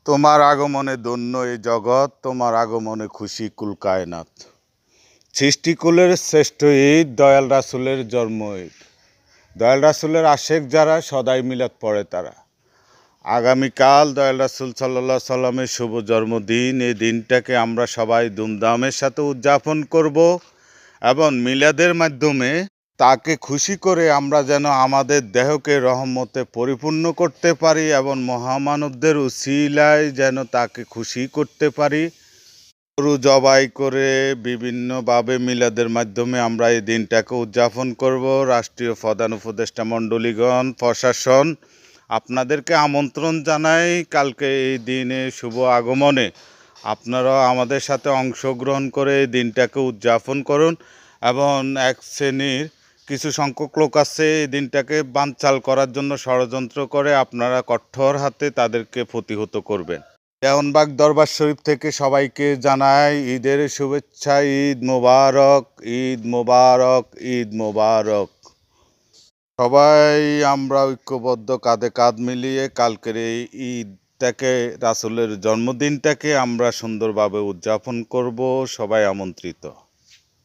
তোমার আগমনে ধন্য এই জগৎ, তোমার আগমনে খুশি কুল কায়নাত। সৃষ্টিকুলের শ্রেষ্ঠ ঈদ দয়াল রাসূলের জন্ম ঈদ। দয়াল রাসূলের আশেক যারা সদাই মিলাদ পড়ে তারা। আগামীকাল দয়াল রাসূল সাল্লাল্লাহু আলাইহি সাল্লামের শুভ জন্মদিন। এই দিনটাকে আমরা সবাই ধুমধামের সাথে উদযাপন করব এবং মিলাদের মাধ্যমে তাকে খুশি করে আমরা যেন আমাদের দেহকে রহমতে পরিপূর্ণ করতে পারি এবং মহামানবদের উসিলায় যেন তাকে খুশি করতে পারি। গরু জবাই করে বিভিন্নভাবে মিলাদের মাধ্যমে আমরা এই দিনটাকে উদযাপন করব। রাষ্ট্রীয় প্রধান উপদেষ্টা মণ্ডলীগণ, প্রশাসন আপনাদেরকে আমন্ত্রণ জানাই কালকে এই দিনে শুভ আগমনে আপনারাও আমাদের সাথে অংশগ্রহণ করে এই দিনটাকে উদযাপন করুন। এবং এক শ্রেণীর কিছু সংখ্যক লোক আছে এই দিনটাকে বানচাল করার জন্য ষড়যন্ত্র করে, আপনারা কঠোর হাতে তাদেরকে প্রতিহত করবেন। দেওয়ানবাগ দরবার শরীফ থেকে সবাইকে জানাই ঈদের শুভেচ্ছা। ঈদ মোবারক, ঈদ মোবারক, ঈদ মোবারক। সবাই আমরা ঐক্যবদ্ধ কাঁধে কাঁধ মিলিয়ে কালকের এই ঈদটাকে, রাসূলের জন্মদিনটাকে আমরা সুন্দরভাবে উদযাপন করব। সবাই আমন্ত্রিত।